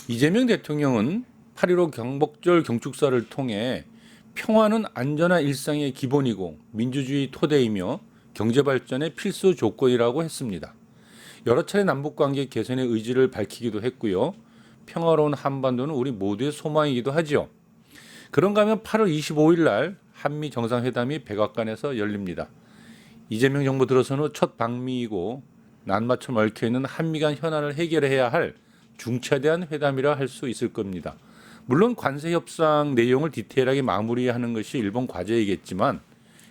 이재명 대통령은 8.15 경복절 경축사를 통해 평화는 안전한 일상의 기본이고 민주주의 토대이며 경제 발전의 필수 조건이라고 했습니다. 여러 차례 남북 관계 개선의 의지를 밝히기도 했고요. 평화로운 한반도는 우리 모두의 소망이기도 하지요. 그런가 하면 8월 25일 날 한미 정상회담이 백악관에서 열립니다. 이재명 정부 들어선 후 첫 방미이고 낱마처럼 얽혀있는 한미 간 현안을 해결해야 할 중차대한 회담이라 할 수 있을 겁니다. 물론 관세 협상 내용을 디테일하게 마무리하는 것이 일본 과제이겠지만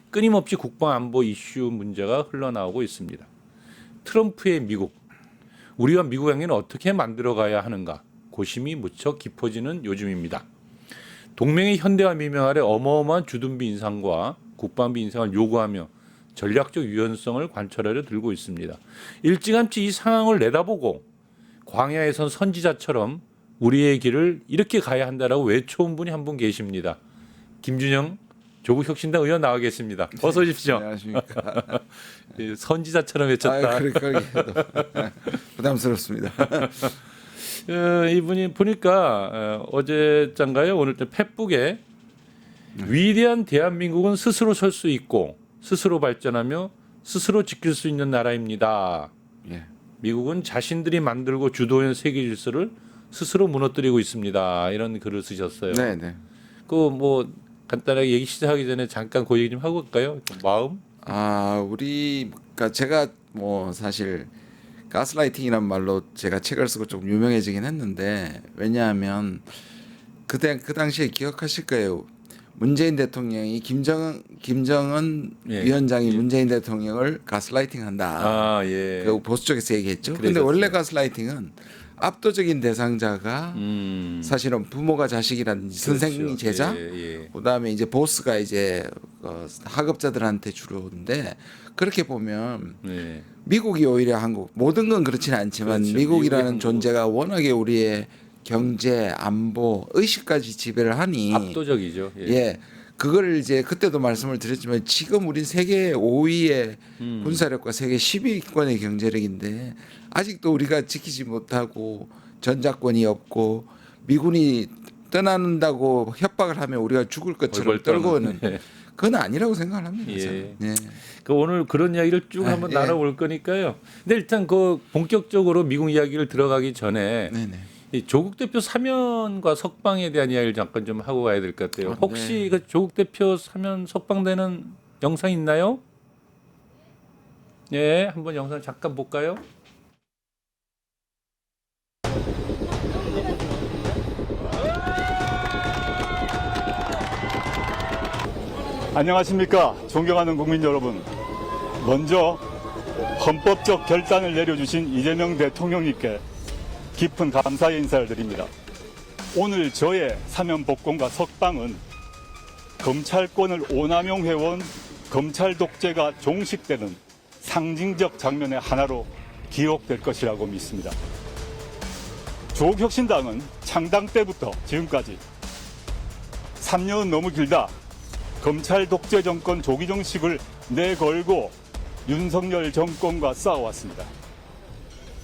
끊임없이 국방 안보 이슈 문제가 흘러나오고 있습니다. 트럼프의 미국, 우리와 미국 관계는 어떻게 만들어가야 하는가 고심이 무척 깊어지는 요즘입니다. 동맹의 현대화 미명 아래 어마어마한 주둔비 인상과 국방비 인상을 요구하며 전략적 유연성을 관철하려 들고 있습니다. 일찌감치 이 상황을 내다보고 광야에선 선지자처럼 우리의 길을 이렇게 가야 한다라고 외쳐온 분이 한 분 계십니다. 김준영 조국혁신당 의원 나와 계십니다. 어서 오십시오. 안녕하십니까. 선지자처럼 외쳤다. 그러니까 부담스럽습니다. 이분이 보니까 어제짠가요? 오늘 페북에 위대한 대한민국은 스스로 설 수 있고 스스로 발전하며 스스로 지킬 수 있는 나라입니다. 예. 미국은 자신들이 만들고 주도한 세계 질서를 스스로 무너뜨리고 있습니다. 이런 글을 쓰셨어요. 네네. 그 뭐 간단하게 얘기 시작하기 전에 잠깐 그 얘기 좀 하고 갈까요? 마음? 그러니까 제가 뭐 사실 가스라이팅이란 말로 제가 책을 쓰고 좀 유명해지긴 했는데 왜냐하면 그 당시에 기억하실 거예요. 문재인 대통령이 김정은 예. 위원장이 문재인 대통령을 가스라이팅한다. 예. 그 보수 쪽에서 얘기했죠. 근데 그러셨어요. 원래 가스라이팅은 압도적인 대상자가 사실은 부모가 자식이라든지 그렇죠. 선생이 제자, 예. 그다음에 이제 보스가 이제 하급자들한테 주로인데 그렇게 보면 예. 미국이 오히려 한국 모든 건 그렇지는 않지만 그렇죠. 미국이라는 미국이 존재가 워낙에 우리의 경제, 안보, 의식까지 지배를 하니 압도적이죠. 예. 그걸 이제 그때도 말씀을 드렸지만 지금 우린 세계 5위의 군사력과 세계 10위권의 경제력인데 아직도 우리가 지키지 못하고 전작권이 없고 미군이 떠난다고 협박을 하면 우리가 죽을 것처럼 떨고는 그건 아니라고 생각을 합니다. 예. 저는. 예. 그 오늘 그런 이야기를 쭉 한번 예. 나눠볼 거니까요. 근데 일단 그 본격적으로 미국 이야기를 들어가기 전에 네네. 이 조국 대표 사면과 석방에 대한 이야기를 잠깐 좀 하고 가야 될 것 같아요. 혹시 네. 그 조국 대표 사면 석방되는 영상 있나요? 예, 한번 영상 잠깐 볼까요? 안녕하십니까. 존경하는 국민 여러분. 먼저 헌법적 결단을 내려주신 이재명 대통령님께 깊은 감사의 인사를 드립니다. 오늘 저의 사면 복권과 석방은 검찰권을 오남용해온 검찰 독재가 종식되는 상징적 장면의 하나로 기록될 것이라고 믿습니다. 조국혁신당은 창당 때부터 지금까지 3년은 너무 길다. 검찰 독재 정권 조기 정식을 내걸고 윤석열 정권과 싸워왔습니다.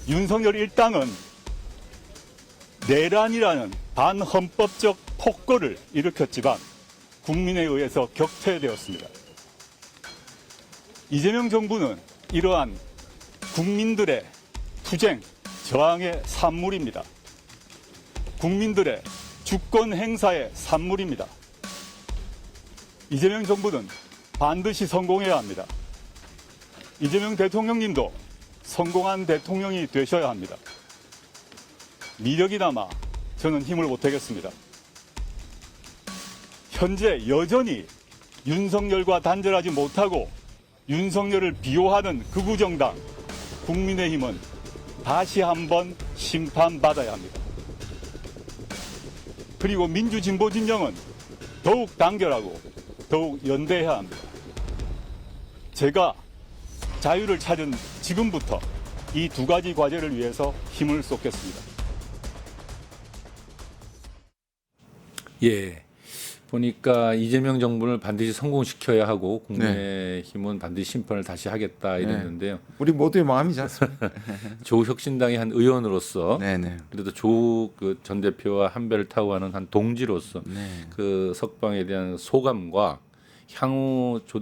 윤석열 일당은 내란이라는 반헌법적 폭거를 일으켰지만 국민에 의해서 격퇴되었습니다. 이재명 정부는 이러한 국민들의 투쟁, 저항의 산물입니다. 국민들의 주권 행사의 산물입니다. 이재명 정부는 반드시 성공해야 합니다. 이재명 대통령님도 성공한 대통령이 되셔야 합니다. 미력이 남아 저는 힘을 보태겠습니다. 현재 여전히 윤석열과 단절하지 못하고 윤석열을 비호하는 극우정당 국민의힘은 다시 한번 심판받아야 합니다. 그리고 민주진보 진영은 더욱 단결하고 더욱 연대해야 합니다. 제가 자유를 찾은 지금부터 이 두 가지 과제를 위해서 힘을 쏟겠습니다. 예. 보니까 이재명 정부를 반드시 성공시켜야 하고 국민의힘은 반드시 심판을 다시 하겠다 이랬는데요. 우리 모두의 마음이지 않습니까? 조혁신당의 한 의원으로서 네네. 그래도 조국 그 전 대표와 한 배를 타고 가는 한 동지로서 네. 그 석방에 대한 소감과 향후 조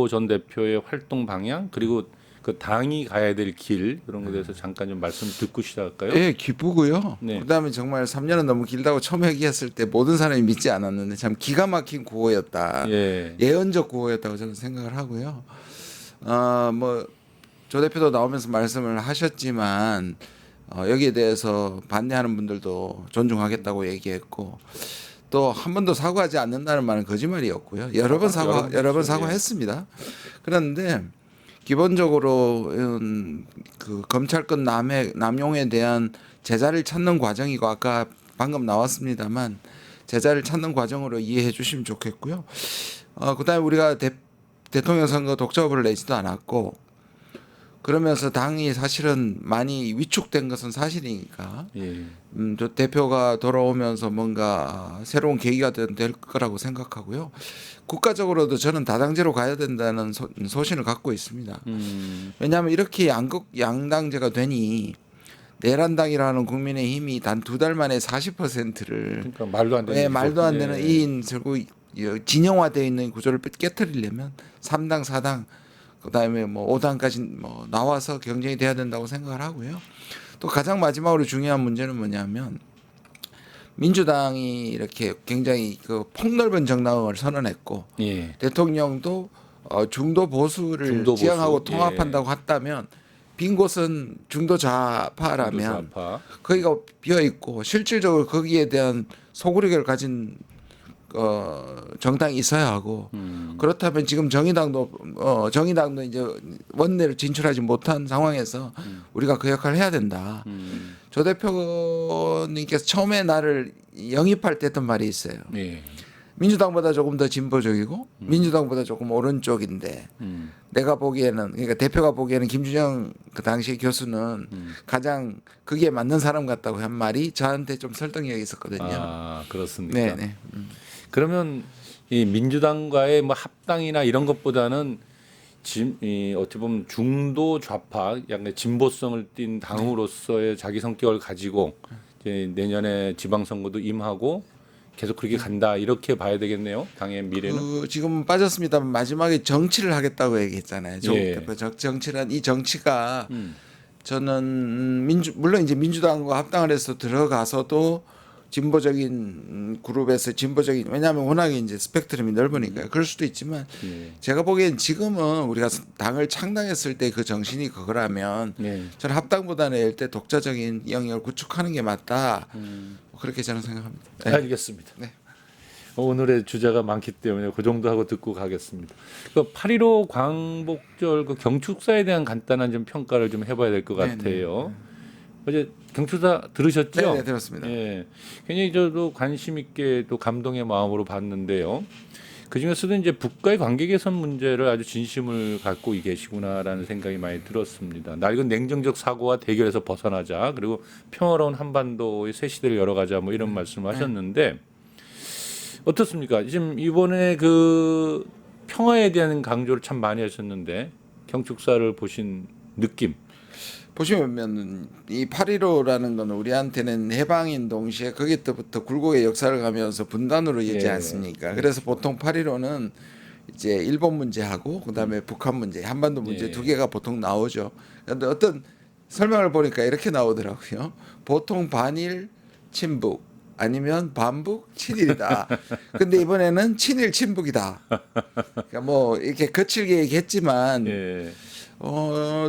전 대표의 활동 방향 그리고 그 당이 가야 될 길 그런 것에 대해서 잠깐 좀 말씀 듣고 시작할까요? 예, 기쁘고요. 네. 그다음에 정말 3년은 너무 길다고 처음 얘기했을 때 모든 사람이 믿지 않았는데 참 기가 막힌 구호였다. 예. 예언적 구호였다고 저는 생각을 하고요. 뭐 조 대표도 나오면서 말씀을 하셨지만 여기에 대해서 반대하는 분들도 존중하겠다고 얘기했고 또 한 번도 사과하지 않는다는 말은 거짓말이었고요. 여러 번 예. 사과했습니다. 그런데 기본적으로 그 검찰권 남용에 대한 제자를 찾는 과정이고 아까 방금 나왔습니다만 제자를 찾는 과정으로 이해해 주시면 좋겠고요. 그다음에 우리가 대통령 선거 독자 후보를 내지도 않았고 그러면서 당이 사실은 많이 위축된 것은 사실이니까 예. 저 대표가 돌아오면서 뭔가 새로운 계기가 될 거라고 생각하고요. 국가적으로도 저는 다당제로 가야 된다는 소신을 갖고 있습니다. 왜냐하면 이렇게 양당제가 되니 내란당이라는 국민의힘이 단 2달 만에 40%를 그러니까 말도 안 되는 말도 안 되는 예. 2인 들고 진영화되어 있는 구조를 깨뜨리려면 3당, 4당 그다음에 뭐 5당까지 뭐 나와서 경쟁이 돼야 된다고 생각을 하고요. 또 가장 마지막으로 중요한 문제는 뭐냐면 민주당이 이렇게 굉장히 그 폭넓은 정당을 선언했고 예. 대통령도 중도 보수를 중도 보수. 지향하고 예. 통합한다고 했다면 빈 곳은 중도 좌파라면 좌파. 거기가 비어 있고 실질적으로 거기에 대한 소구력을 가진 정당이 있어야 하고 그렇다면 지금 정의당도 이제 원내를 진출하지 못한 상황에서 우리가 그 역할을 해야 된다. 조 대표님께서 처음에 나를 영입할 때 했던 말이 있어요. 예. 민주당보다 조금 더 진보적이고 민주당보다 조금 오른쪽인데 내가 보기에는 그러니까 대표가 보기에는 김준영 그 당시 교수는 가장 그게 맞는 사람 같다고 한 말이 저한테 좀 설득력이 있었거든요. 아 그렇습니까? 네네. 그러면 이 민주당과의 뭐 합당이나 이런 것보다는 어떻게 보면 중도 좌파, 약간 진보성을 띤 당으로서의 자기 성격을 가지고 이제 내년에 지방선거도 임하고 계속 그렇게 간다 이렇게 봐야 되겠네요. 당의 미래는. 지금 빠졌습니다만 마지막에 정치를 하겠다고 얘기했잖아요. 예. 정치란 이 정치가 저는 물론 이제 민주당과 합당을 해서 들어가서도 진보적인 그룹에서 진보적인 왜냐하면 워낙에 이제 스펙트럼이 넓으니까요. 그럴 수도 있지만 예. 제가 보기엔 지금은 우리가 당을 창당했을 때 그 정신이 그거라면 예. 저는 합당보다는 일대 독자적인 영역을 구축하는 게 맞다. 그렇게 저는 생각합니다. 네. 알겠습니다. 네. 오늘의 주제가 많기 때문에 그 정도 하고 듣고 가겠습니다. 그 8.15 광복절 그 경축사에 대한 간단한 좀 평가를 좀 해봐야 될 것 네네. 같아요. 어제 경축사 들으셨죠? 네, 들었습니다. 예, 굉장히 저도 관심 있게 또 감동의 마음으로 봤는데요. 그 중에서도 이제 북과의 관계 개선 문제를 아주 진심을 갖고 계시구나라는 생각이 많이 들었습니다. 낡은 냉정적 사고와 대결에서 벗어나자 그리고 평화로운 한반도의 새 시대를 열어가자 뭐 이런 말씀을 하셨는데 어떻습니까? 지금 이번에 그 평화에 대한 강조를 참 많이 하셨는데 경축사를 보신 느낌. 보시면 이 8.15라는 건 우리한테는 해방인 동시에 거기부터 굴곡의 역사를 가면서 분단으로 이지 예. 않습니까? 그래서 보통 8.15는 이제 일본 문제하고 그다음에 북한 문제, 한반도 문제 예. 두 개가 보통 나오죠. 그런데 어떤 설명을 보니까 이렇게 나오더라고요. 보통 반일 친북 아니면 반북 친일이다. 근데 이번에는 친일 친북이다. 그러니까 뭐 이렇게 거칠게 얘기했지만 예,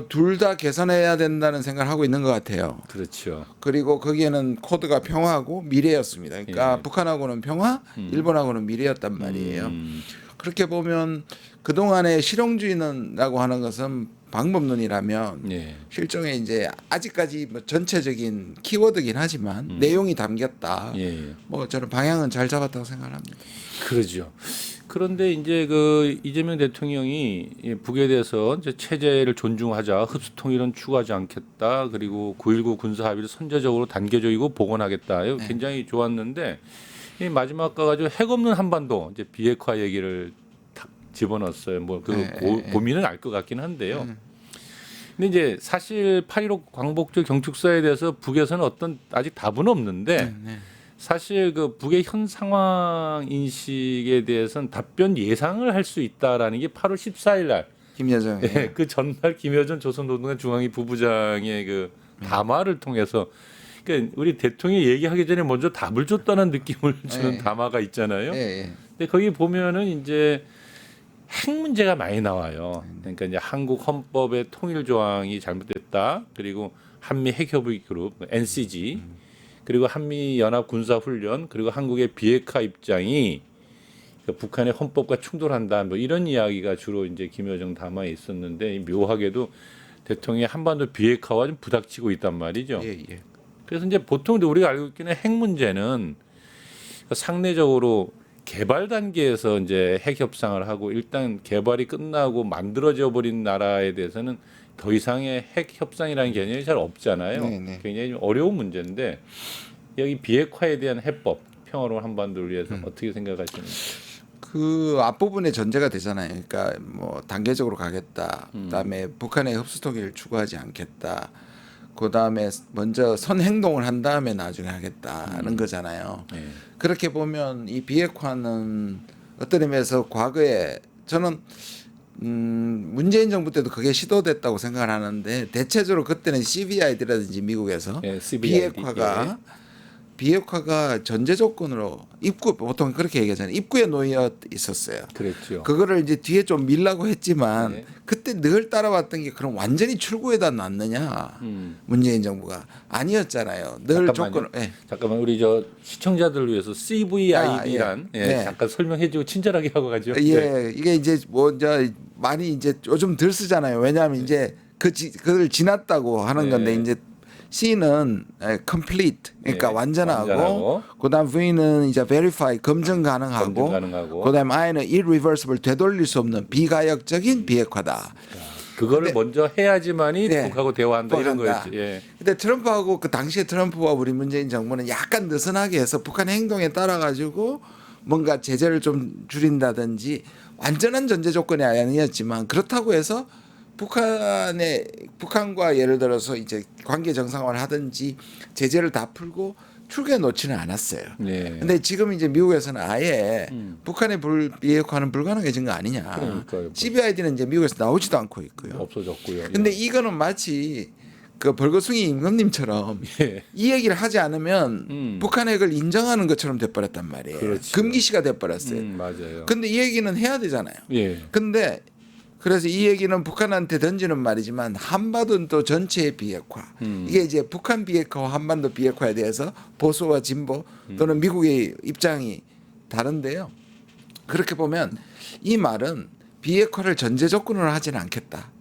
둘 다 개선해야 된다는 생각을 하고 있는 것 같아요. 그렇죠. 그리고 거기에는 코드가 평화하고 미래였습니다. 그러니까 예. 북한하고는 평화, 일본하고는 미래였단 말이에요. 그렇게 보면 그동안의 실용주의는라고 하는 것은 방법론이라면 예. 실종에 이제 아직까지 뭐 전체적인 키워드긴 하지만 내용이 담겼다. 예. 뭐 저는 방향은 잘 잡았다고 생각합니다. 그러죠. 그런데 이제 그 이재명 대통령이 북에 대해서 이제 체제를 존중하자, 흡수통일은 추구하지 않겠다, 그리고 9.19 군사 합의를 선제적으로 단계적이고 복원하겠다. 이거 굉장히 좋았는데 이 마지막 가가지고 핵 없는 한반도 이제 비핵화 얘기를 탁 집어넣었어요. 뭐 그 네, 고민은 알 것 같긴 한데요. 근데 이제 사실 8.15 광복절 경축사에 대해서 북에서는 어떤 아직 답은 없는데 사실 그 북의 현 상황 인식에 대해서는 답변 예상을 할 수 있다라는 게 8월 14일 날 김여정. 예, 그 전날 김여정 조선노동당 중앙위 부부장의 그 담화를 통해서 그러니까 우리 대통령이 얘기하기 전에 먼저 답을 줬다는 느낌을 주는 예. 담화가 있잖아요. 예. 근데 거기 보면은 이제 핵 문제가 많이 나와요. 그러니까 이제 한국 헌법의 통일 조항이 잘못됐다. 그리고 한미 핵협의 그룹 NCG 그리고 한미 연합 군사 훈련 그리고 한국의 비핵화 입장이 북한의 헌법과 충돌한다. 뭐 이런 이야기가 주로 이제 김여정 담화에 있었는데 묘하게도 대통령이 한반도 비핵화와 좀 부닥치고 있단 말이죠. 예. 예. 그래서 이제 보통 우리가 알고 있기는 핵 문제는 상례적으로 개발 단계에서 이제 핵 협상을 하고 일단 개발이 끝나고 만들어져 버린 나라에 대해서는 더 이상의 핵 협상이라는 개념이 잘 없잖아요. 네. 굉장히 좀 어려운 문제인데 여기 비핵화에 대한 해법, 평화로운 한반도를 위해서 어떻게 생각하시는지. 그 앞부분에 전제가 되잖아요. 그러니까 뭐 단계적으로 가겠다. 그다음에 북한의 흡수 통일을 추구하지 않겠다. 그다음에 먼저 선 행동을 한 다음에 나중에 하겠다는 거잖아요. 네. 그렇게 보면 이 비핵화는 어떤 의미에서 과거에 저는 문재인 정부 때도 그게 시도됐다고 생각을 하는데 대체적으로 그때는 CBID라든지 미국에서 예, CBID, 비핵화가 전제 조건으로 입구 보통 그렇게 얘기하잖아요. 입구에 놓여 있었어요. 그랬죠. 그거를 이제 뒤에 좀 밀라고 했지만 네. 그때 늘 따라왔던 게 그럼 완전히 출구에다 놨느냐 문재인 정부가 아니었잖아요. 늘 조건. 예. 잠깐만 우리 저 시청자들을 위해서 CVID란 예. 네. 잠깐 설명해주고 친절하게 하고 가죠. 예, 네. 이게 이제 뭐 이제 많이 이제 요즘 덜 쓰잖아요. 왜냐하면 이제 그걸 지났다고 하는 네. 건데 이제 C는 complete 그러니까 네, 완전하고 완전하고. 그다음 V는 이제 verify 검증 가능하고 검증 가능하고. 그다음 I는 irreversible 되돌릴 수 없는 비가역적인 비핵화다. 그거를 먼저 해야지만이 네. 북하고 대화한다 이런 한다. 거였지. 예. 근데 트럼프하고 그 당시에 트럼프와 우리 문재인 정부는 약간 느슨하게 해서 북한 행동에 따라 가지고 뭔가 제재를 좀 줄인다든지 완전한 전제 조건이 아니었지만 그렇다고 해서 북한과 예를 들어서 이제 관계 정상화를 하든지 제재를 다 풀고 출구에 놓지는 않았어요. 네. 근데 지금 이제 미국에서는 아예 북한의 비핵화는 불가능해진 거 아니냐. 그러니까요. CBID는 이제 미국에서 나오지도 않고 있고요. 없어졌고요. 근데 이거는 마치 그 벌거숭이 임금님처럼 예. 이 얘기를 하지 않으면 북한 핵을 인정하는 것처럼 돼버렸단 말이에요. 그렇죠. 금기시가 돼버렸어요. 맞아요. 근데 이 얘기는 해야 되잖아요. 예. 근데 그래서 이 얘기는 북한한테 던지는 말이지만 한반도 전체의 비핵화 이게 이제 북한 비핵화와 한반도 비핵화에 대해서 보수와 진보 또는 미국의 입장이 다른데요. 그렇게 보면 이 말은 비핵화를 전제 조건으로 하지는 않겠다.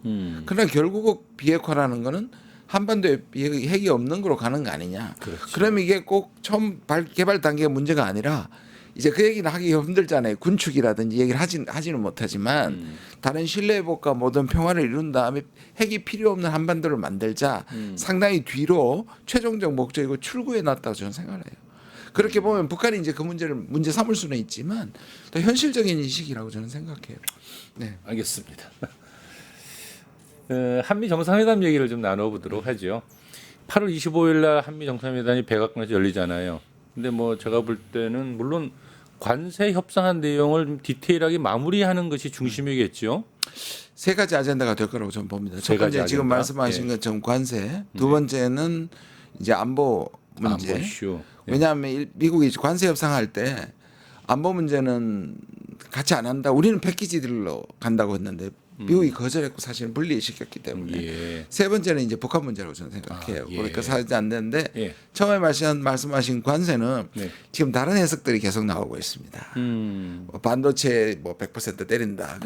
그러나 결국 비핵화라는 거는 한반도에 핵이 없는 거로 가는 거 아니냐. 그렇죠. 그럼 이게 꼭 처음 개발 단계가 문제가 아니라 이제 그 얘기는 하기 힘들잖아요. 군축이라든지 얘기를 하지는 못하지만 다른 신뢰회복과 모든 평화를 이룬 다음에 핵이 필요 없는 한반도를 만들자 상당히 뒤로 최종적 목적이고 출구에 놨다고 저는 생각을 해요. 그렇게 보면 북한이 이제 그 문제를 문제 삼을 수는 있지만 더 현실적인 인식이라고 저는 생각해요. 네. 알겠습니다. 한미 정상회담 얘기를 좀 나눠보도록 하죠. 8월 25일 날 한미 정상회담이 백악관에서 열리잖아요. 근데 뭐 제가 볼 때는 물론 관세 협상한 내용을 좀 디테일하게 마무리하는 것이 중심이겠죠. 세 가지 아젠다가 될 거라고 저는 봅니다. 세 첫 번째 가지 지금 아젠다. 말씀하신 네. 것처럼 관세, 두 번째는 이제 안보 문제. 안보 이슈. 네. 왜냐하면 미국이 관세 협상할 때 안보 문제는 같이 안 한다. 우리는 패키지들로 간다고 했는데 미국이 거절했고 사실은 분리시켰기 때문에 예. 세 번째는 이제 북한 문제라고 저는 생각해요. 예. 그러니까 사지 안 되는데 예. 처음에 말씀하신 관세는 네. 지금 다른 해석들이 계속 나오고 있습니다. 뭐 반도체 뭐 100% 때린다.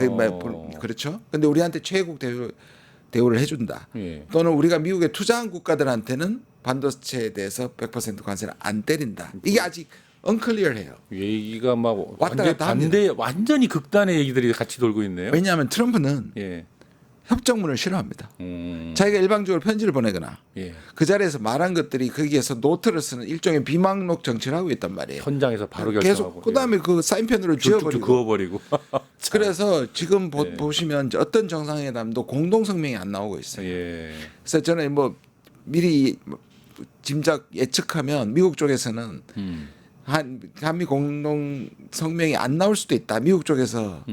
그렇죠. 근데 우리한테 최고국 대우를 해준다. 예. 또는 우리가 미국에 투자한 국가들한테는 반도체에 대해서 100% 관세를 안 때린다. 이게 아직 언클리어해요. 얘기가 막 왔다 완전 갔다 합니다. 완전히 극단의 얘기들이 같이 돌고 있네요. 왜냐하면 트럼프는 예. 협정문을 싫어합니다. 음. 자기가 일방적으로 편지를 보내거나 예. 그 자리에서 말한 것들이 거기에서 노트를 쓰는 일종의 비망록 정치를 하고 있단 말이에요. 현장에서 바로 결정하고 계속 그다음에 그 사인펜으로 쭉쭉 지워버리고. 그어버리고. 그래서 지금 네. 보시면 어떤 정상회담도 공동 성명이 안 나오고 있어요. 예. 그래서 저는 뭐 미리 짐작 예측하면 미국 쪽에서는 한미 공동 성명이 안 나올 수도 있다. 미국 쪽에서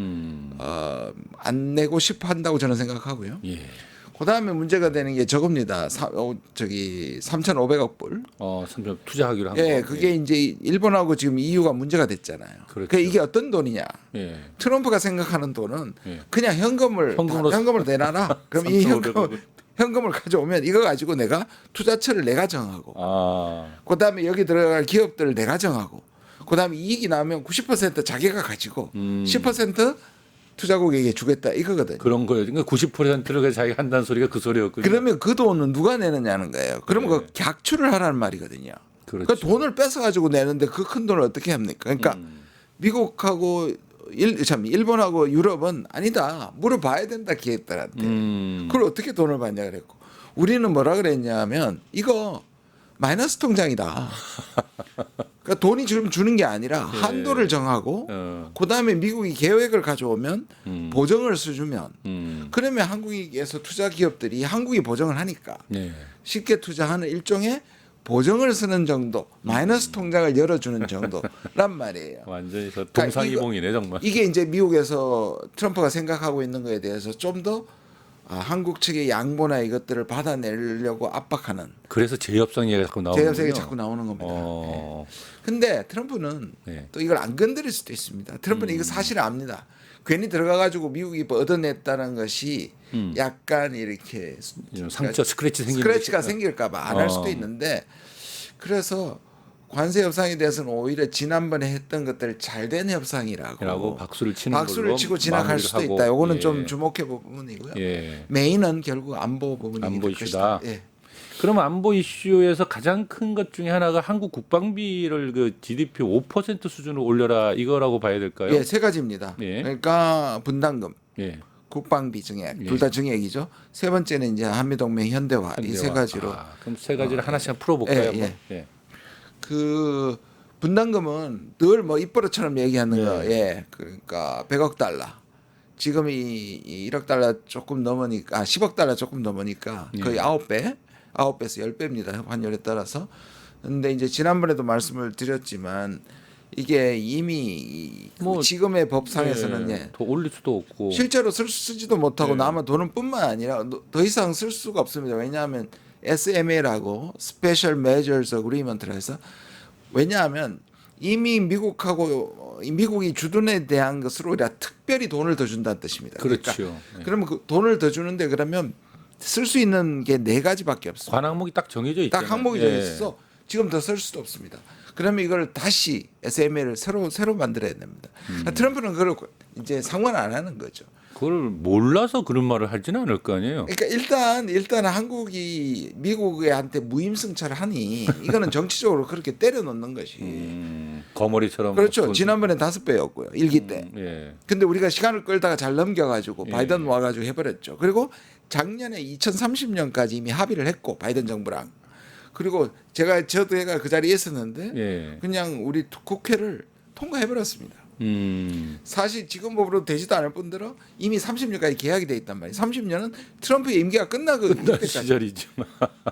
안 내고 싶어 한다고 저는 생각하고요. 예. 그다음에 문제가 되는 게 저겁니다. 3,500억 불. 선별 투자하기로 한 예, 거. 그게 이제 일본하고 지금 EU가 문제가 됐잖아요. 그렇죠. 그러니까 이게 어떤 돈이냐? 예. 트럼프가 생각하는 돈은 예. 그냥 현금으로 현금으로 내놔라. 그럼 이 3,500억 현금을 가져오면 이거 가지고 내가 투자처를 내가 정하고, 아. 그다음에 여기 들어갈 기업들을 내가 정하고, 그다음에 이익이 나면 90% 자기가 가지고 10% 투자국에게 주겠다 이거거든요. 그런 거예요. 그러니까 90%를 자기가 한다는 소리가 그 소리였거든요. 그러면 그 돈은 누가 내느냐는 거예요. 그러면 네. 그 객출을 하라는 말이거든요. 그렇죠. 그 돈을 뺏어 가지고 내는데 그 큰 돈을 어떻게 합니까? 그러니까 미국하고 일본하고 유럽은 아니다. 물어봐야 된다 기획들한테. 그걸 어떻게 돈을 받냐 그랬고 우리는 뭐라 그랬냐면 이거 마이너스 통장이다. 그러니까 돈이 지금 주는 게 아니라 한도를 정하고 그다음에 미국이 계획을 가져오면 보정을 써주면 그러면 한국에서 투자 기업들이 한국이 보정을 하니까 네. 쉽게 투자하는 일종의 보정을 쓰는 정도 마이너스 통장을 열어주는 정도란 말이에요. 완전히 저 그러니까 동상이몽이네 정말. 이게 이제 미국에서 트럼프가 생각하고 있는 거에 대해서 좀 더 한국 측의 양보나 이것들을 받아내려고 압박하는 그래서 재협상 얘기가 자꾸 나오는 제협상이 거군요. 자꾸 나오는 겁니다. 어. 근데 트럼프는 네. 또 이걸 안 건드릴 수도 있습니다. 트럼프는 이거 사실을 압니다. 괜히 들어가가지고 미국이 뭐 얻어냈다는 것이 약간 이렇게 이런 상처 스크래치 생기는 스크래치가 게 있어요. 생길까봐 안 할 수도 있는데 그래서 관세 협상에 대해서는 오히려 지난번에 했던 것들 잘된 협상이라고 라고 박수를 치는 박수를 걸로 치고 지나갈 마무리를 수도 하고. 있다. 요거는 예. 좀 주목해 볼 부분이고요. 예. 메인은 결국 안보 부분이 안보 이슈다. 예. 그럼 안보 이슈에서 가장 큰 것 중에 하나가 한국 국방비를 그 GDP 5% 수준으로 올려라 이거라고 봐야 될까요? 예, 세 가지입니다. 예. 그러니까 분담금, 예. 국방비 증액, 예. 둘 다 증액이죠. 세 번째는 이제 한미동맹 현대화 이 세 가지로 그럼 세 가지를 하나씩 한번 풀어볼까요? 예, 한번? 예. 예. 그 분담금은 늘 뭐 입버릇처럼 얘기하는 거, 예, 그러니까 100억 달러. 지금 이 1억 달러 조금 넘으니까, 10억 달러 조금 넘으니까 거의 9배에서 10배입니다. 환율에 따라서. 근데 이제 지난번에도 말씀을 드렸지만 이게 이미 뭐, 지금의 법상에서는 예, 더 올릴 수도 없고. 실제로 쓰지도 못하고 네. 남은 돈은 뿐만 아니라 더 이상 쓸 수가 없습니다. 왜냐하면 SMA라고 Special Measures Agreement라 해서 왜냐하면 이미 미국이 주둔에 대한 것으로 우리가 특별히 돈을 더 준다는 뜻입니다. 그렇죠. 그러니까 네. 그러면 그 돈을 더 주는데 그러면 쓸 수 있는 게 네 가지밖에 없습니다. 관항목이 딱 정해져 있잖아요. 딱 항목이 예. 정해 있어. 지금 더 쓸 수도 없습니다. 그러면 이걸 다시 SMA를 새로 만들어야 됩니다. 트럼프는 그걸 이제 상관 안 하는 거죠. 그걸 몰라서 그런 말을 하지는 않을 거 아니에요. 그러니까 일단 한국이 미국한테 무임승차를 하니 이거는 정치적으로 그렇게 때려 놓는 것이 거머리처럼. 그렇죠. 그건- 지난번에 5배였고요. 일기 때. 예. 근데 우리가 시간을 끌다가 잘 넘겨가지고 예. 바이든 와가지고 해버렸죠. 그리고 작년에 2030년까지 이미 합의를 했고 바이든 정부랑 그리고 저도 해가 그 자리에 있었는데 예. 그냥 우리 국회를 통과해버렸습니다. 사실 지금 법으로 되지도 않을 뿐더러 이미 30년까지 계약이 돼 있단 말이에요. 30년은 트럼프의 임기가 끝나고 끝날 시절이죠.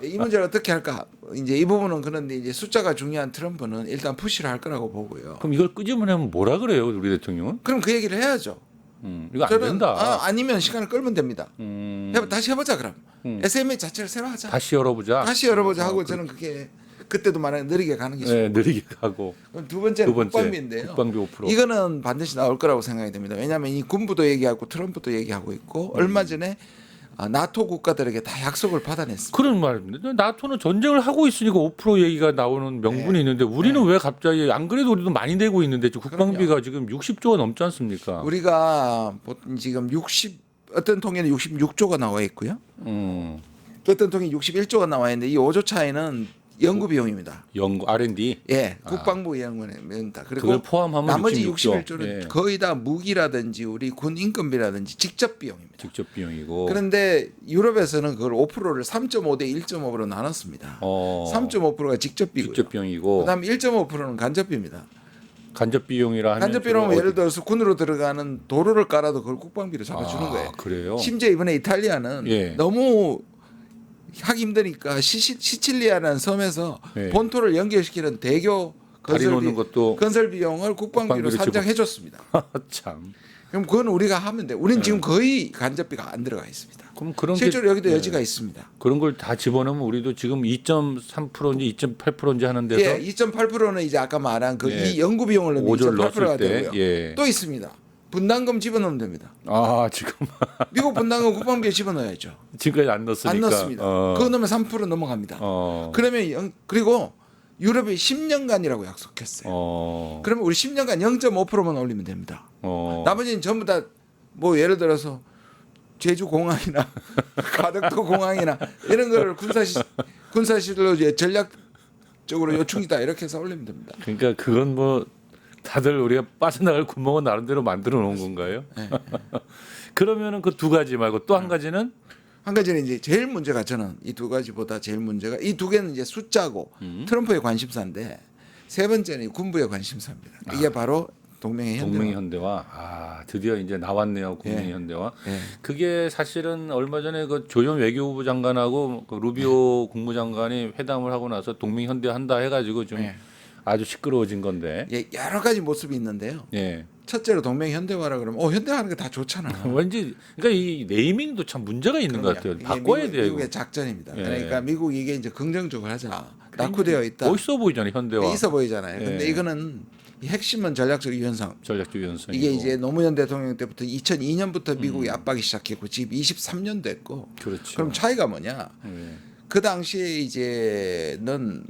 이 문제를 어떻게 할까? 이제 이 부분은 그런데 이제 숫자가 중요한 트럼프는 일단 푸시를 할 거라고 보고요. 그럼 이걸 끄집어내면 뭐라 그래요, 우리 대통령은? 그럼 그 얘기를 해야죠. 이거 안 저는 된다. 아니면 시간을 끌면 됩니다. 다시 해보자 그럼. SMA 자체를 새로 하자. 다시 열어보자. 다시 열어보자 하고 저는 그게 그때도 말하는 느리게 가는 게 좋고. 네, 느리게 가고. 그럼 두 번째는 두 번째, 국방비인데요. 국방비 5%. 이거는 반드시 나올 거라고 생각이 됩니다. 왜냐하면 이 군부도 얘기하고 트럼프도 얘기하고 있고 얼마 전에 나토 국가들에게 다 약속을 받아냈습니다. 그런 말입니다. 나토는 전쟁을 하고 있으니까 5% 얘기가 나오는 명분이 네. 있는데 우리는 왜 갑자기 안 그래도 우리도 많이 내고 있는데 지금 국방비가 지금 60조가 넘지 않습니까? 우리가 지금 어떤 통계는 66조가 나와 있고요. 음, 어떤 통계 61조가 나와 있는데 이 5조 차이는 연구 비용입니다. 연구 R&D 예, 국방부 연구입니다. 그리고 그걸 포함하면 나머지 66조. 61조는 예. 거의 다 무기라든지 우리 군 인건비라든지 직접 비용입니다. 직접 비용이고. 그런데 유럽에서는 그걸 5%를 3.5 대 1.5로 나눴습니다. 3.5%가 직접 비고요. 직접 비용이고 그다음에 1.5%는 간접비입니다. 간접 비용이라 하면 간접 비용은 주로 예를 들어서 군으로 들어가는 도로를 깔아도 그걸 국방비로 잡아주는 거예요. 그래요? 심지어 이번에 이탈리아는 예. 너무 하기 힘드니까 시칠리아라는 섬에서 예. 본토를 연결시키는 대교 다리 놓는 것도 건설 비용을 국방비로 국방비로 산정해 줬습니다. 참. 그럼 그건 우리가 하면 돼. 우리는 지금 거의 간접비가 안 들어가 있습니다. 그럼 그런 실제로 게, 여기도 예. 여지가 있습니다. 그런 걸 다 집어넣으면 우리도 지금 2.3%인지 2.8%인지 하는 데서 예, 2.8%는 이제 아까 말한 그 예. 이 연구 비용을 넣으면 5조를 2.8%가 넣었을 때, 되고요. 예. 또 있습니다. 분담금 집어넣으면 됩니다. 지금 미국 분담금 국방비에 집어넣어야죠. 지금까지 안 넣었으니까. 안 넣습니다. 그거 넣으면 3% 넘어갑니다. 그러면 그리고 유럽이 10년간이라고 약속했어요. 그러면 우리 10년간 0.5%만 올리면 됩니다. 나머지는 전부 다 뭐 예를 들어서 제주 공항이나 가덕도 공항이나 이런 거를 군사실로 이제 전략적으로 요충이다 이렇게 해서 올리면 됩니다. 그러니까 그건 뭐 다들 우리가 빠져나갈 구멍은 나름대로 만들어 놓은 건가요? 네. 그러면은 그 두 가지 말고 또 한 가지는 한 가지는 이제 제일 문제가 저는 이 두 가지보다 제일 문제가 이 두 개는 이제 숫자고 트럼프의 관심사인데 세 번째는 군부의 관심사입니다. 이게 바로 동맹의 현대. 동맹 현대화. 드디어 이제 나왔네요. 국민 예. 현대화. 예. 그게 사실은 얼마 전에 그 조현 외교부 장관하고 그 루비오 국무장관이 회담을 하고 나서 동맹 현대한다 해가지고 좀 예. 아주 시끄러워진 건데. 예, 여러 가지 모습이 있는데요. 예. 첫째로 동맹 현대화라 그러면 현대화하는 게 다 좋잖아. 왠지 그러니까 이 네이밍도 참 문제가 있는 것 같아요. 이게 바꿔야 돼요. 미국의 이거. 작전입니다. 예. 그러니까 미국이 이게 이제 긍정적으로 하자. 낙후되어 있다. 멋있어 보이잖아요. 현대화. 있어 보이잖아요. 근데 예. 이거는 이 핵심은 전략적 유연성. 전략적 유연성. 이게 이제 노무현 대통령 때부터 2002년부터 미국이 압박이 시작했고 지금 23년 됐고. 그렇죠. 그럼 차이가 뭐냐? 예. 그 당시에 이제는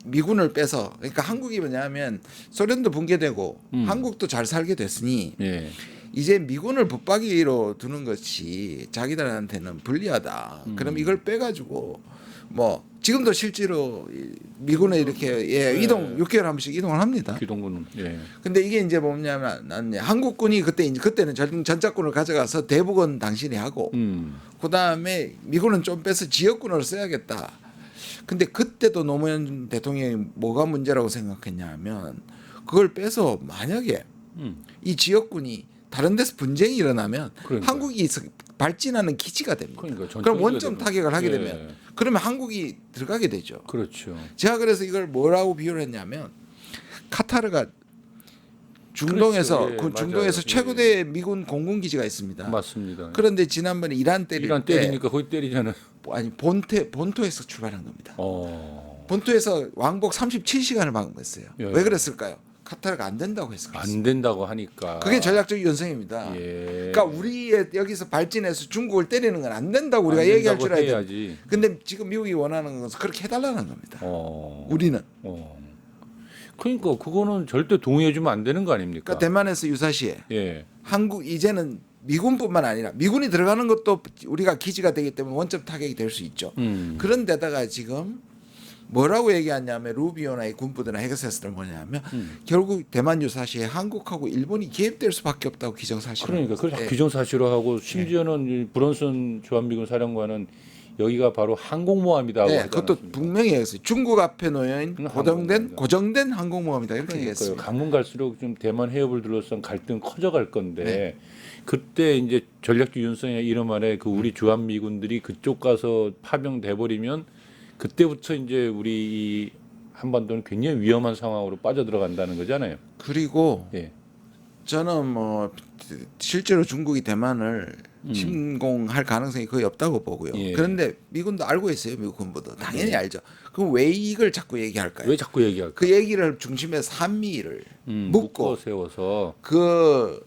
미군을 빼서 그러니까 한국이 뭐냐면 소련도 붕괴되고 한국도 잘 살게 됐으니 예. 이제 미군을 붙박이로 두는 것이 자기들한테는 불리하다. 그럼 이걸 빼가지고 뭐 지금도 실제로 미군에 이렇게 이동 6개월 한 번씩 이동을 합니다. 기동군. 예. 근데 이게 이제 뭐냐면 한국군이 그때는 전작군을 가져가서 대북은 당신이 하고 그 다음에 미군은 좀 빼서 지역군으로 써야겠다. 근데 그때도 노무현 대통령이 뭐가 문제라고 생각했냐면 그걸 빼서 만약에 이 지역군이 다른 데서 분쟁이 일어나면 그러니까요. 한국이 발진하는 기지가 됩니다. 그러니까 그럼 원점 되면. 타격을 하게 예. 되면 그러면 한국이 들어가게 되죠. 그렇죠. 제가 그래서 이걸 뭐라고 비유를 했냐면 카타르가 중동에서 그렇죠. 예, 그 맞아요. 중동에서 예. 최고대 미군 공군기지가 있습니다. 맞습니다. 그런데 지난번에 이란 때릴 이란 때 때리니까 거기 때리잖아요. 아니 본토에서 출발한 겁니다. 어. 본토에서 왕복 37시간을 방문했어요. 예. 왜 그랬을까요? 카타르가 안 된다고 해서 그랬어요. 안 된다고 하니까. 그게 전략적 유연성입니다. 예. 그러니까 우리의 여기서 발진해서 중국을 때리는 건 안 된다고 우리가 안 얘기할 된다고 줄 알아야 돼. 해야지. 근데 지금 미국이 원하는 것은 그렇게 해달라는 겁니다. 어. 우리는. 그러니까 그거는 절대 동의해주면 안 되는 거 아닙니까? 그러니까 대만에서 유사시에 예. 한국 이제는 미군뿐만 아니라 미군이 들어가는 것도 우리가 기지가 되기 때문에 원점 타격이 될 수 있죠. 그런데다가 지금 뭐라고 얘기하냐면 루비오나 이 군부들이나 해결사들 뭐냐면 결국 대만 유사시에 한국하고 일본이 개입될 수밖에 없다고 기정사실. 그러니까 그래서 기정사실화하고 심지어는 이 브런슨 주한미군 사령관은 여기가 바로 항공모함이다. 네, 그것도 분명히 얘기했어요. 중국 앞에 놓여 있는 고정된 항공모함이다 이렇게 얘기했습니다. 가면 갈수록 좀 대만 해협을 둘러싼 갈등 커져갈 건데 그때 이제 전략적 유연성이나 이름 안에 그 우리 주한미군들이 그쪽 가서 파병돼 버리면 그때부터 이제 우리 이 한반도는 굉장히 위험한 상황으로 빠져들어간다는 거잖아요. 그리고 예. 저는 뭐 실제로 중국이 대만을 침공할 가능성이 거의 없다고 보고요. 예. 그런데 미군도 알고 있어요. 미국 군부도 당연히 알죠. 그럼 왜 이걸 자꾸 얘기할까요? 왜 자꾸 얘기할까? 그 얘기를 중심에서 한미를 묶어 세워서 그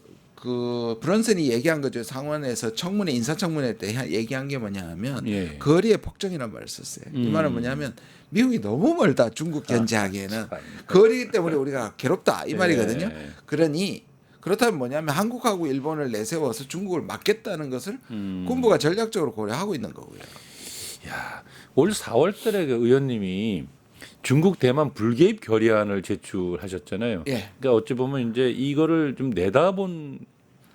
브런슨이 얘기한 거죠. 상원에서 청문회 인사청문회 때 얘기한 게 뭐냐면 예. 거리의 폭정이라는 말을 썼어요. 이 말은 뭐냐면 미국이 너무 멀다. 중국 견제하기에는 거리 때문에 우리가 괴롭다 이 말이거든요. 그러니 그렇다면 뭐냐면 한국하고 일본을 내세워서 중국을 막겠다는 것을 군부가 전략적으로 고려하고 있는 거고요. 야, 올 4월달에 그 의원님이 중국 대만 불개입 결의안을 제출하셨잖아요. 예. 그러니까 어찌 보면 이제 이거를 좀 내다본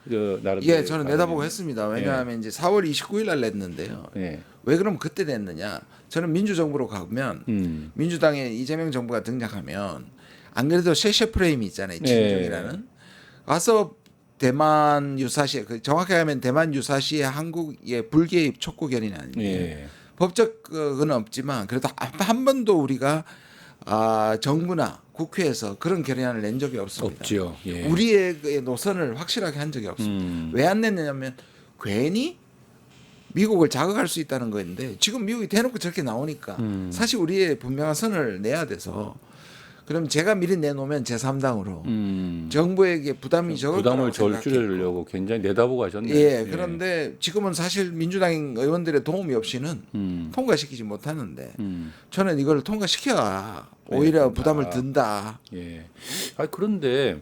그 나름. 예, 저는 내다보고 했습니다. 왜냐하면 이제 4월 29일 날 냈는데요. 예. 왜 그럼 그때 냈느냐? 저는 민주정부로 가면 민주당의 이재명 정부가 등장하면 안 그래도 셰셰 프레임이 있잖아요. 친중이라는. 와서 대만 유사시, 정확하게 하면 대만 유사시의 한국의 불개입 촉구 결의는 아닙니다. 예. 법적 그건 없지만 그래도 한 번도 우리가 정부나 국회에서 그런 결의안을 낸 적이 없습니다. 없지요. 예. 우리의 그 노선을 확실하게 한 적이 없습니다. 왜 안 냈느냐면 괜히 미국을 자극할 수 있다는 거였는데 지금 미국이 대놓고 저렇게 나오니까 사실 우리의 분명한 선을 내야 돼서 그럼 제가 미리 내놓으면 제3당으로 정부에게 부담이 적을 부담을 거라고 생각했고. 줄이려고 굉장히 내다보고 하셨네요. 예, 그런데 지금은 사실 민주당 의원들의 도움이 없이는 통과시키지 못하는데 저는 이걸 통과시켜야 오히려 된다. 부담을 든다. 예. 그런데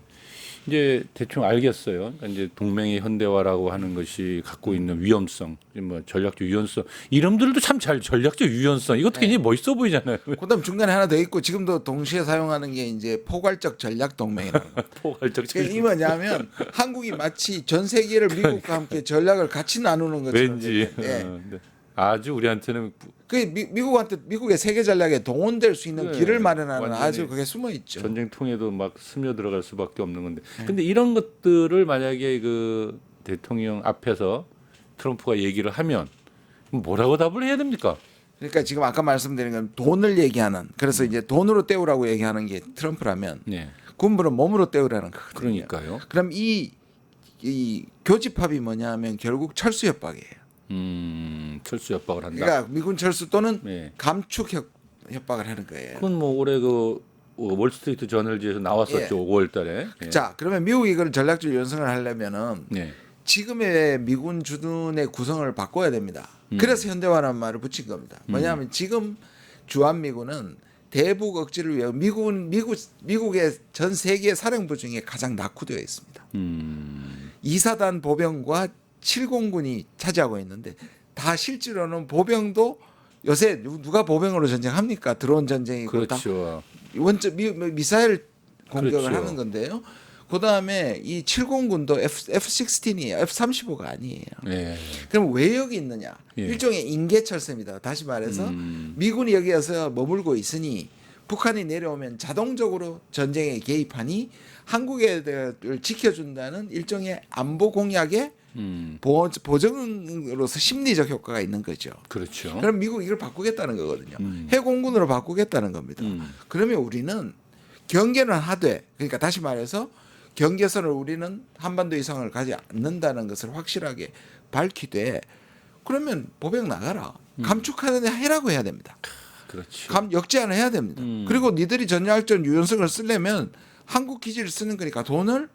이제 대충 알겠어요. 그러니까 이제 동맹의 현대화라고 하는 것이 갖고 있는 위험성, 뭐 전략적 유연성, 이름들도 참 잘 전략적 유연성. 이것도 굉장히 멋있어 보이잖아요. 그다음 중간에 하나 더 있고 지금도 동시에 사용하는 게 이제 포괄적 전략 동맹이라는 거. 포괄적 그게 이 뭐냐면 한국이 마치 전 세계를 미국과 함께 전략을 같이 나누는 것처럼. 왠지 예. 네. 아주 우리한테는 그 미국한테 미국의 세계 전략에 동원될 수 있는 네. 길을 마련하는 완전히 아주 그게 숨어 있죠. 전쟁통에도 막 스며 들어갈 수밖에 없는 건데. 근데 이런 것들을 만약에 그 대통령 앞에서 트럼프가 얘기를 하면 뭐라고 답을 해야 됩니까? 그러니까 지금 아까 말씀드린 건 돈을 얘기하는 그래서 이제 돈으로 때우라고 얘기하는 게 트럼프라면 네. 군부는 몸으로 때우라는 거거든요. 그러니까요. 그럼 이 교집합이 뭐냐면 결국 철수 협박이에요. 철수 협박을 한다. 그러니까 미군 철수 또는 네. 감축 협박을 하는 거예요. 그건 뭐 올해 그 월스트리트 저널지에서 나왔었죠. 5월달에. 예. 자, 그러면 미국이 이걸 전략적 연승을 하려면은 네. 지금의 미군 주둔의 구성을 바꿔야 됩니다. 그래서 현대화라는 말을 붙인 겁니다. 뭐냐면 지금 주한미군은 대북 억지를 위해 미국의 전 세계 사령부 중에 가장 낙후되어 있습니다. 2사단 보병과 7공군이 차지하고 있는데 다 실제로는 보병도 요새 누가 보병으로 전쟁합니까? 드론 전쟁이고 그렇죠. 다 원점 미사일 공격을 그렇죠. 하는 건데요. 그다음에 이 7공군도 F-16이에요. F-35가 아니에요. 예. 그럼 왜 여기 있느냐? 예. 일종의 인계철세입니다. 다시 말해서 미군이 여기에서 머물고 있으니 북한이 내려오면 자동적으로 전쟁에 개입하니 한국을 지켜준다는 일종의 안보 공약의 보정으로서 심리적 효과가 있는 거죠. 그렇죠. 그럼 미국 이걸 바꾸겠다는 거거든요. 해공군으로 바꾸겠다는 겁니다. 그러면 우리는 경계는 하되 그러니까 다시 말해서 경계선을 우리는 한반도 이상을 가지 않는다는 것을 확실하게 밝히되 그러면 보병 나가라. 감축하는 해라고 해야 됩니다. 그렇죠. 역제한을 해야 됩니다. 그리고 니들이 전략적 유연성을 쓰려면 한국 기지를 쓰는 거니까 돈을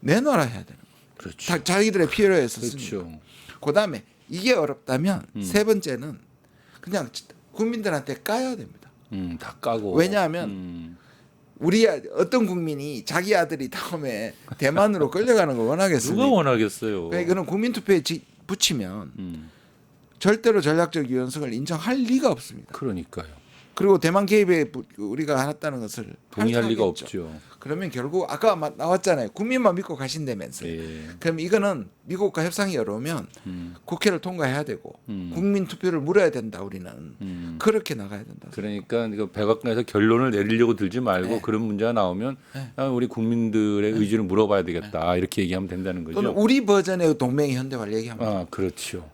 내놔라 해야 되는 거예요. 그렇죠. 자기들의 필요해서 쓰는 그렇죠. 거예요. 그다음에 이게 어렵다면 세 번째는 그냥 국민들한테 까야 됩니다. 다 까고. 왜냐하면 우리 어떤 국민이 자기 아들이 다음에 대만으로 끌려가는 걸 원하겠습니까? 누가 원하겠어요. 그러니까 이거는 국민투표에 붙이면 절대로 전략적 유연성을 인정할 리가 없습니다. 그러니까요. 그리고 대만 개입에 우리가 했다는 것을 동의할 리가 발표하겠죠. 없죠. 그러면 결국 아까 나왔잖아요. 국민만 믿고 가신다면서요. 예. 그럼 이거는 미국과 협상이 어려우면 국회를 통과해야 되고 국민 투표를 물어야 된다. 우리는 그렇게 나가야 된다. 그러니까 이거 백악관에서 결론을 내리려고 들지 말고 네. 그런 문제가 나오면 우리 국민들의 의지를 물어봐야 되겠다 이렇게 얘기하면 된다는 거죠. 또는 우리 버전의 동맹 현대화를 얘기합니다. 그렇죠.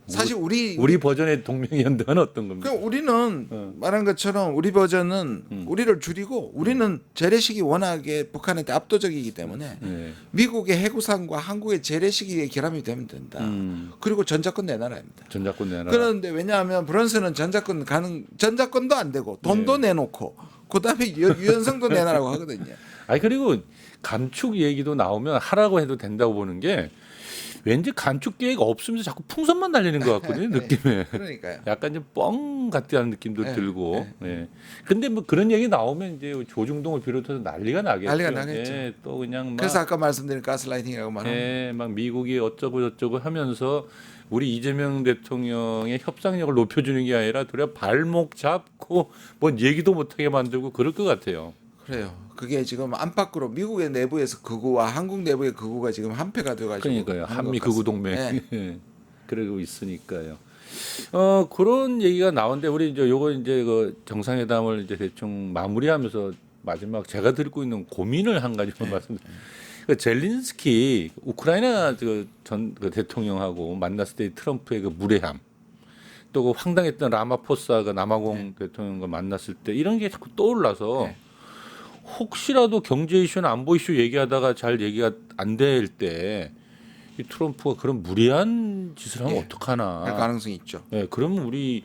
사실 우리 버전의 동맹연대는 어떤 겁니까? 그럼 우리는 말한 것처럼 우리 버전은 우리를 줄이고 우리는 재래식이 워낙에 북한한테 압도적이기 때문에 네. 미국의 해구상과 한국의 재래식이 결합이 되면 된다. 그리고 전자권 내놔라입니다. 전자권 내놔라. 그런데 왜냐하면 브런스는 전자권도 안 되고 돈도 내놓고 그다음에 유연성도 내놔라고 하거든요. 아니 그리고 감축 얘기도 나오면 하라고 해도 된다고 보는 게 왠지 감축 계획 없으면서 자꾸 풍선만 날리는 것 같거든요. 느낌에. 그러니까요. 약간 좀 뻥 같다는 느낌도 네, 들고. 예. 근데 뭐 그런 얘기 나오면 이제 조중동을 비롯해서 난리가 나겠죠. 난리가 나겠죠. 예, 또 그냥 막 그래서 아까 말씀드린 가스라이팅이라고 말합니다. 막 미국이 어쩌고 저쩌고 하면서 우리 이재명 대통령의 협상력을 높여주는 게 아니라 도리어 발목 잡고 뭔 얘기도 못하게 만들고 그럴 것 같아요. 그래요. 그게 지금 안팎으로 미국의 내부에서 극우와 한국 내부의 극우가 지금 한패가 돼가지고 그러니까요. 하는 한미 것 극우 같습니다. 동맹 네. 그러고 있으니까요. 그런 얘기가 나오는데 우리 이제 요거 이제 그 정상회담을 이제 대충 마무리하면서 마지막 제가 듣고 있는 고민을 한 가지만 말씀드릴게요. 그 젤린스키 우크라이나 전 대통령하고 만났을 때 트럼프의 그 무례함, 또 그 황당했던 라마포사가 남아공 대통령과 만났을 때 이런 게 자꾸 떠올라서 혹시라도 경제 이슈나 안보 이슈 얘기하다가 잘 얘기가 안 될 때 이 트럼프가 그런 무리한 짓을 하면 예. 어떡하나. 할 가능성이 있죠. 네, 그러면 우리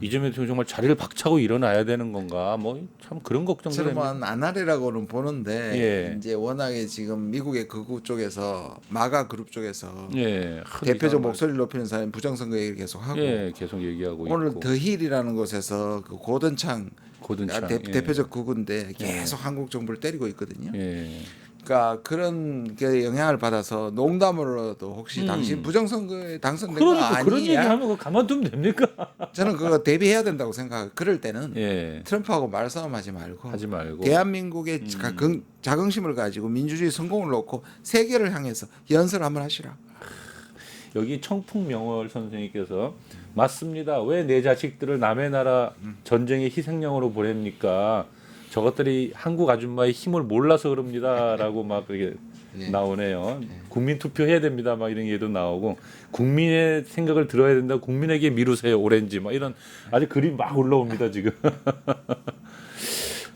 이재명 대통령 정말 자리를 박차고 일어나야 되는 건가? 뭐 참 그런 걱정도 됩니다. 저는 안 하리라고는 보는데 예. 이제 워낙에 지금 미국의 극우 쪽에서 마가 그룹 쪽에서 예, 대표적 목소리를 높이는 사람이 부정선거 얘기를 계속 하고 예, 계속 얘기하고 오늘 있고. 더힐이라는 곳에서 그 고든창 고든창. 예. 대표적 극우인데 계속 한국 정부를 때리고 있거든요. 예. 그러니까 그런 게 영향을 받아서 농담으로도 혹시 당신 부정선거에 당선된 거 그러니까 그런 얘기 아니야? 하면 그거 가만두면 됩니까? 저는 그거 대비해야 된다고 생각해요. 그럴 때는 예. 트럼프하고 말싸움하지 말고 하지 말고. 대한민국의 자긍심을 가지고 민주주의 성공을 놓고 세계를 향해서 연설 한번 하시라. 여기 청풍명월 선생님께서 맞습니다. 왜 내 자식들을 남의 나라 전쟁의 희생양으로 보냅니까? 저것들이 한국 아줌마의 힘을 몰라서 그럽니다라고 막 그렇게 예. 나오네요. 국민 투표해야 됩니다. 막 이런 얘기도 나오고 국민의 생각을 들어야 된다. 국민에게 미루세요. 오렌지 막 이런 아주 글이 막 올라옵니다 지금.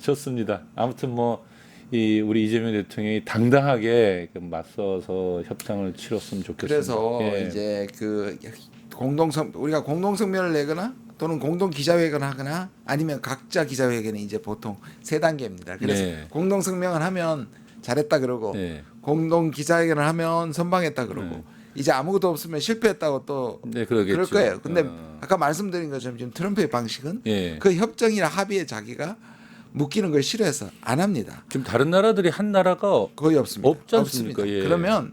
좋습니다. 아무튼 뭐 이 우리 이재명 대통령이 당당하게 맞서서 협상을 치렀으면 좋겠습니다. 그래서 예. 이제 그 우리가 공동성명을 내거나 또는 공동 기자회견을 하거나 아니면 각자 기자회견이 이제 보통 세 단계입니다. 그래서 네. 공동성명을 하면 잘했다 그러고 네. 공동 기자회견을 하면 선방했다 그러고 네. 이제 아무것도 없으면 실패했다고 또 네, 그러겠죠. 그럴 거예요. 근데 어. 아까 말씀드린 것처럼 지금 트럼프의 방식은 예. 그 협정이나 합의에 자기가 묶이는 걸 싫어해서 안 합니다. 지금 다른 나라들이 한 나라가 거의 없습니다. 없지 않습니까? 예. 그러면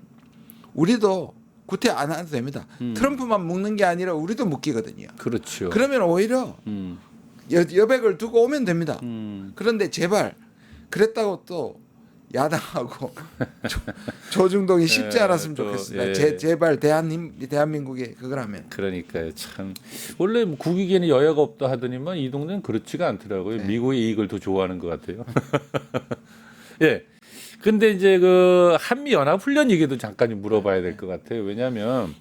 우리도 구태 안 해도 됩니다. 트럼프만 묶는 게 아니라 우리도 묶이거든요. 그렇죠. 그러면 오히려 음. 여백을 두고 오면 됩니다. 음. 그런데 제발 그랬다고 또 야당하고 조중동이 쉽지 예, 않았으면 또, 좋겠습니다. 예. 제발 대한민국에 그걸 하면 그러니까요. 참 원래 뭐 국익에는 여야가 없다 하더니만 이 동네는 그렇지가 않더라고요. 네. 미국의 이익을 더 좋아하는 것 같아요. 예. 근데 이제 그 한미 연합 훈련 얘기도 잠깐 좀 물어봐야 될 것 같아요. 왜냐하면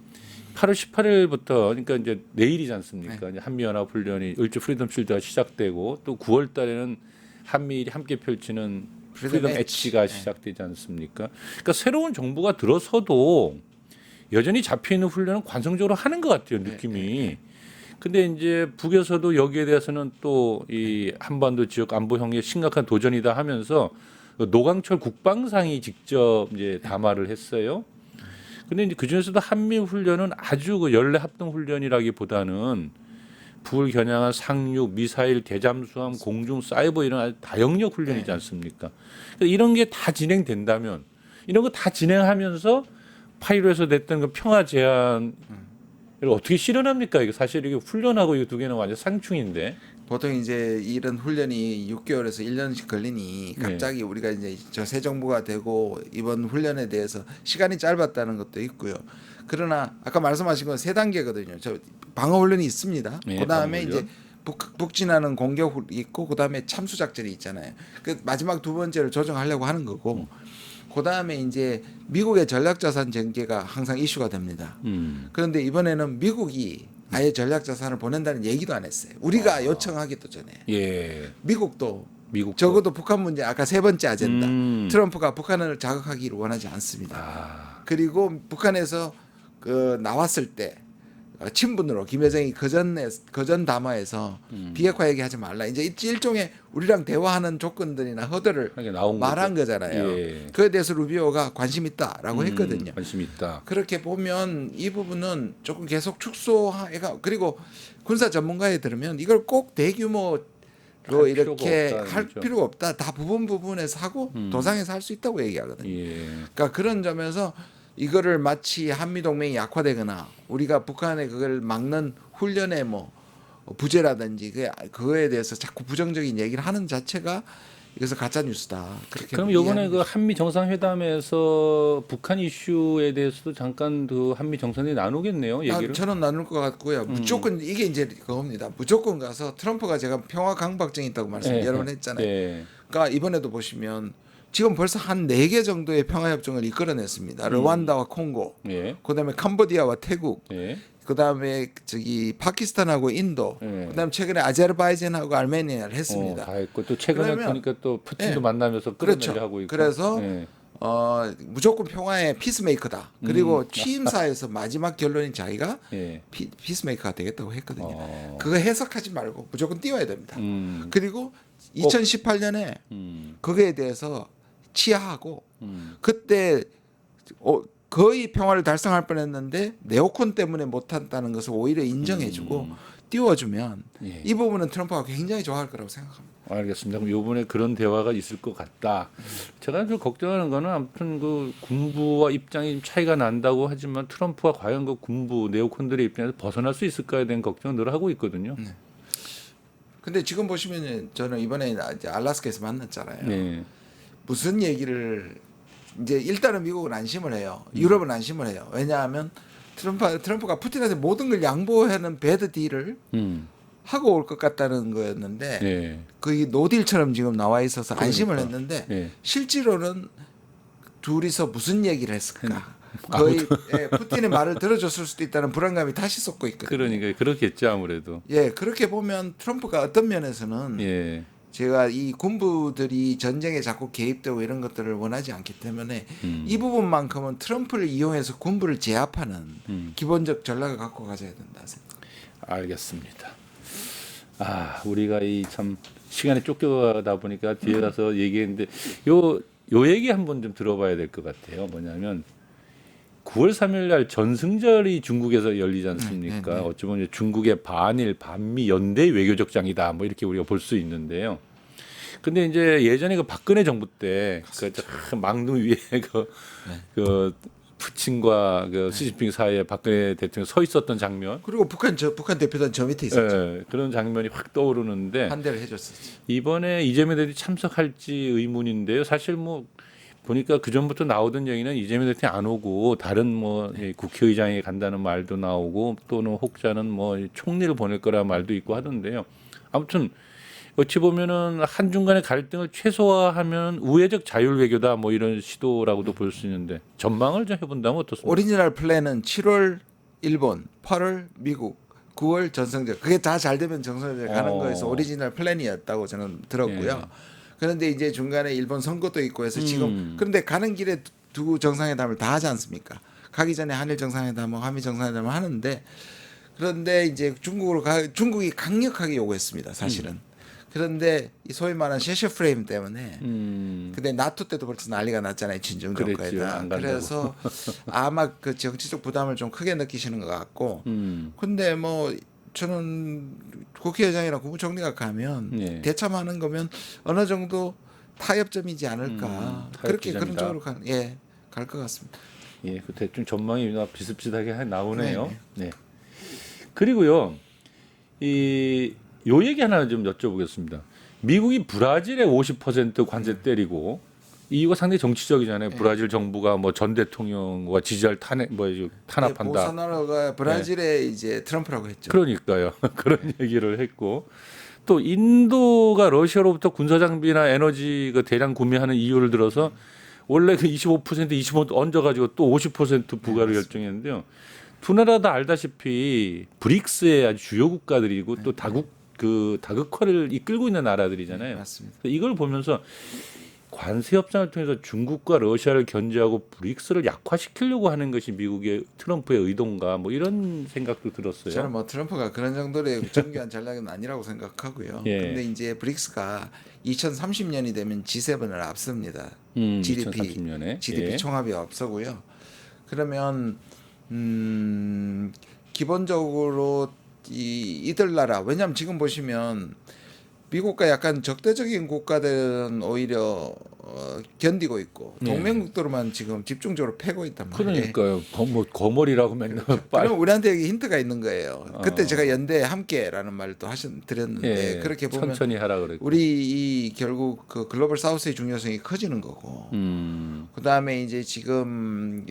8월 18일부터 그러니까 이제 내일이지 않습니까? 이제 한미 연합 훈련이 을주 프리덤 실드가 시작되고 또 9월 달에는 한미일이 함께 펼치는 프리덤 엣지가 시작되지 않습니까? 그러니까 새로운 정부가 들어서도 여전히 잡혀 있는 훈련은 관성적으로 하는 것 같아요, 느낌이. 근데 이제 북에서도 여기에 대해서는 또 이 한반도 지역 안보 형의 심각한 도전이다 하면서 노광철 국방상이 직접 이제 담화를 했어요. 근데 이제 그 중에서도 한미 훈련은 아주 그 연례 합동 훈련이라기보다는 북을 겨냥한 상륙, 미사일, 대잠수함, 공중, 사이버 이런 아주 다영역 훈련이지 않습니까? 그러니까 이런 게 다 진행된다면 이런 거 다 진행하면서 8.15에서 냈던 그 평화 제안을 어떻게 실현합니까? 이거 사실 이게 훈련하고 이 두 개는 완전 상충인데. 보통 이제 이런 훈련이 6개월에서 1년씩 걸리니 갑자기 우리가 이제 저 새 정부가 되고 이번 훈련에 대해서 시간이 짧았다는 것도 있고요. 그러나 아까 말씀하신 건 세 단계거든요. 저 방어 훈련이 있습니다. 네, 그다음에 방어 이제 북진하는 공격이 있고 그다음에 참수 작전이 있잖아요. 그 마지막 두 번째를 조정하려고 하는 거고. 그다음에 이제 미국의 전략자산 전개가 항상 이슈가 됩니다. 그런데 이번에는 미국이 아예 전략자산을 보낸다는 얘기도 안 했어요. 우리가 요청하기도 전에. 예. 미국도 적어도 북한 문제 아까 세 번째 아젠다. 음. 트럼프가 북한을 자극하기를 원하지 않습니다. 아. 그리고 북한에서 그 나왔을 때 친분으로 김여정이 거전 담화에서 비핵화 얘기하지 말라. 이제 일종의 우리랑 대화하는 조건들이나 허들을 하게 나온 말한 거죠. 거잖아요. 예. 그에 대해서 루비오가 관심 있다라고 했거든요. 관심 있다. 그렇게 보면 이 부분은 조금 계속 축소해가 그리고 군사 전문가에 들으면 이걸 꼭 대규모로 할 이렇게 필요가 없다는 할 거죠. 필요가 없다. 다 부분에서 하고 도상에서 할 수 있다고 얘기하거든요. 예. 그러니까 그런 점에서 이거를 마치 한미 동맹이 약화되거나 우리가 북한의 그걸 막는 훈련의 뭐 부재라든지 그거에 대해서 자꾸 부정적인 얘기를 하는 자체가 이것은 가짜 뉴스다. 그렇게 그럼 이번에 이해하는 그 거죠. 한미 정상회담에서 북한 이슈에 대해서도 잠깐 그 한미 정상들이 나누겠네요, 얘기를. 저는 나눌 것 같고요. 무조건 이게 이제 그겁니다. 무조건 가서 트럼프가 제가 평화 강박증이 있다고 말씀 여러 번 했잖아요. 예. 그러니까 이번에도 보시면 지금 벌써 한 4개 정도의 평화협정을 이끌어냈습니다. 르완다와 콩고, 예. 그다음에 캄보디아와 태국, 예. 그다음에 저기 파키스탄하고 인도, 예. 그다음에 최근에 아제르바이잔하고 알메니아를 했습니다. 다 했고 또 최근에 그러면- 보니까 또 푸틴도 예. 만나면서 그렇죠. 끌어내려 하고 있고. 그래서 예. 무조건 평화의 피스메이커다. 그리고 취임사에서 마지막 결론이 자기가 예. 피스메이커가 되겠다고 했거든요. 그거 그거 해석하지 말고 무조건 띄워야 됩니다. 음. 그리고 2018년에 음. 거기에 대해서 치하하고 음. 그때 거의 평화를 달성할 뻔했는데 네오콘 때문에 못한다는 것을 오히려 인정해주고 띄워주면 예. 이 부분은 트럼프가 굉장히 좋아할 거라고 생각합니다. 알겠습니다. 그럼 이번에 그런 대화가 있을 것 같다. 제가 좀 걱정하는 거는 아무튼 그 군부와 입장이 좀 차이가 난다고 하지만 트럼프가 과연 그 군부 네오콘들의 입장에서 벗어날 수 있을까에 대한 걱정을 늘 하고 있거든요. 근데 지금 보시면 저는 이번에 이제 알래스카에서 만났잖아요. 네. 무슨 얘기를 이제 일단은 미국은 안심을 해요. 유럽은 안심을 해요. 왜냐하면 트럼프가 푸틴한테 모든 걸 양보하는 배드 딜을 하고 올 것 같다는 거였는데 네. 그게 노딜처럼 지금 나와 있어서 안심을 했는데 네. 실제로는 둘이서 무슨 얘기를 했을까? 거의 푸틴의 말을 들어줬을 수도 있다는 불안감이 다시 솟고 있거든요. 그러니까 그렇겠죠 아무래도. 예, 그렇게 보면 트럼프가 어떤 면에서는 예. 제가 이 군부들이 전쟁에 자꾸 개입되고 이런 것들을 원하지 않기 때문에 이 부분만큼은 트럼프를 이용해서 군부를 제압하는 기본적 전략을 갖고 가져야 된다 생각합니다. 알겠습니다. 우리가 이 참 시간에 쫓겨가다 보니까 뒤에 가서 얘기했는데 요 얘기 한번 좀 들어봐야 될 것 같아요. 뭐냐면 9월 3일 날 전승절이 중국에서 열리지 않습니까? 네. 어찌 보면 중국의 반일 반미 연대 외교적 장이다. 뭐 이렇게 우리가 볼 수 있는데요. 근데 이제 예전에 그 박근혜 정부 때 그 망둥 위에 그 푸틴과 그 시진핑 사이에 박근혜 대통령 서 있었던 장면, 그리고 북한 대표단 저 밑에 있었죠. 예, 그런 장면이 확 떠오르는데 반대를 해줬었죠. 이번에 이재명 대통령이 참석할지 의문인데요. 사실 뭐 보니까 그 전부터 나오던 얘기는 이재명 대통령이 안 오고 다른 뭐 국회의장이 간다는 말도 나오고 또는 혹자는 뭐 총리를 보낼 거라 말도 있고 하던데요. 아무튼 어찌 보면은 한중간의 갈등을 최소화하면 우회적 자율 외교다 뭐 이런 시도라고도 볼 수 있는데 전망을 좀 해본다면 어떻습니까? 오리지널 플랜은 7월 일본, 8월 미국, 9월 전성절. 그게 다 잘 되면 정상적으로 가는 거에서 오리지널 플랜이었다고 저는 들었고요. 예. 그런데 이제 중간에 일본 선거도 있고 해서 지금 그런데 가는 길에 두 정상회담을 다 하지 않습니까? 가기 전에 한일 정상회담, 한미 정상회담을 하는데 그런데 이제 중국이 강력하게 요구했습니다. 사실은. 그런데 이 소위 말하는 셰셔 프레임 때문에 근데 나토 때도 벌써 난리가 났잖아요. 진중 그랬지요. 정권에다. 안 간다고. 그래서 아마 그 정치적 부담을 좀 크게 느끼시는 것 같고 근데 뭐 저는 국회의장이랑 국무총리가 가면 예. 대참하는 거면 어느 정도 타협점이지 않을까. 그렇게 그런 타협지점이다. 쪽으로 갈 것 같습니다. 예, 그 대충 전망이 비슷비슷하게 나오네요. 네. 그리고요, 요 얘기 하나 좀 여쭤보겠습니다. 미국이 브라질에 50% 관세 때리고 이유가 상당히 정치적이잖아요. 브라질 정부가 뭐 전 대통령과 지지할 탄압한다. 보사나로가 브라질의 이제 트럼프라고 했죠. 그러니까요. 그런 얘기를 했고 또 인도가 러시아로부터 군사 장비나 에너지 그 대량 구매하는 이유를 들어서 원래 그 25% 25% 얹어가지고 또 50% 부과를 결정했는데요. 두 나라 다 알다시피 브릭스의 아주 주요 국가들이고 또 다극화를 이끌고 있는 나라들이잖아요. 맞습니다. 이걸 보면서 관세 협상을 통해서 중국과 러시아를 견제하고 브릭스를 약화시키려고 하는 것이 미국의 트럼프의 의도인가 뭐 이런 생각도 들었어요. 저는 뭐 트럼프가 그런 정도의 정교한 전략은 아니라고 생각하고요. 예. 근데 이제 브릭스가 2030년이 되면 G7을 앞섭니다. GDP 2030년에 예. 총합이 앞서고요. 그러면 기본적으로 이들 나라 왜냐하면 지금 보시면 미국과 약간 적대적인 국가들은 오히려 견디고 있고 네. 동맹국도로만 지금 집중적으로 패고 있단 말이에요. 그러니까요. 거머리라고 맨날 그럼 우리한테 여기 힌트가 있는 거예요. 그때 어. 제가 연대 함께라는 말도 드렸는데 예, 그렇게 보면 천천히 하라 그랬고. 우리 이 결국 그 글로벌 사우스의 중요성이 커지는 거고. 그다음에 이제 지금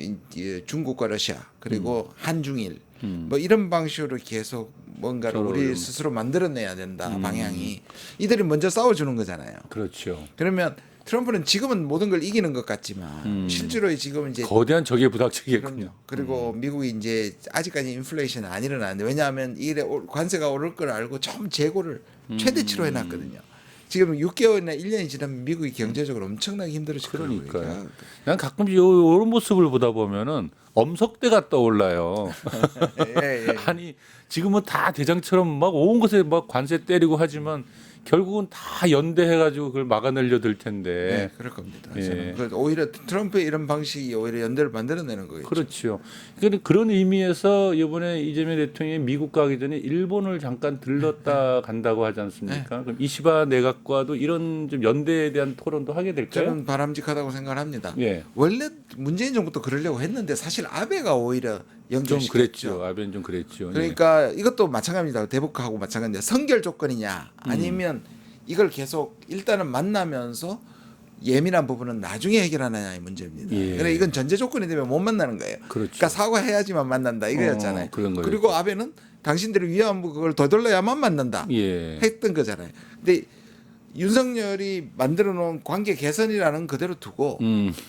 중국과 러시아 그리고 한중일 뭐 이런 방식으로 계속 뭔가를 서로 우리 좀- 스스로 만들어내야 된다 방향이 이들이 먼저 싸워주는 거잖아요. 그렇죠. 그러면 트럼프는 지금은 모든 걸 이기는 것 같지만 실제로 지금 이제 거대한 적에 부닥치겠군요. 그럼요. 그리고 미국이 이제 아직까지 인플레이션은 안 일어나는데 왜냐하면 이게 관세가 오를 걸 알고 처음 재고를 최대치로 해놨거든요. 지금 6개월이나 1년이 지나면 미국이 경제적으로 엄청나게 힘들어질 거예요. 그러니까요. 난 가끔 이런 모습을 보다 보면은 엄석대가 떠올라요. 예, 예. 아니 지금은 다 대장처럼 막 온 곳에 막 관세 때리고 하지만 결국은 다 연대해가지고 그걸 막아내려 들 텐데. 네, 그럴 겁니다. 예. 저는 그래서 오히려 트럼프의 이런 방식이 오히려 연대를 만들어내는 거예요. 그렇죠. 그런 의미에서 이번에 이재명 대통령이 미국 가기 전에 일본을 잠깐 들렀다 간다고 하지 않습니까? 그럼 이시바 내각과도 이런 좀 연대에 대한 토론도 하게 될까요? 저는 바람직하다고 생각합니다. 예. 원래 문재인 정부도 그러려고 했는데 사실 아베가 오히려 좀 연결시켰죠. 그랬죠. 아베는 좀 그랬죠. 그러니까 이것도 마찬가지입니다. 대북하고 마찬가지인데 선결 조건이냐 아니면 이걸 계속 일단은 만나면서 예민한 부분은 나중에 해결하느냐의 문제입니다. 예. 그래 이건 전제 조건이 되면 못 만나는 거예요. 그렇죠. 그러니까 사과해야지만 만난다 이거였잖아요. 그런 거였죠. 그리고 아베는 당신들이 위안부 그걸 되돌려야만 만난다 예. 했던 거잖아요. 근데 윤석열이 만들어 놓은 관계 개선이라는 그대로 두고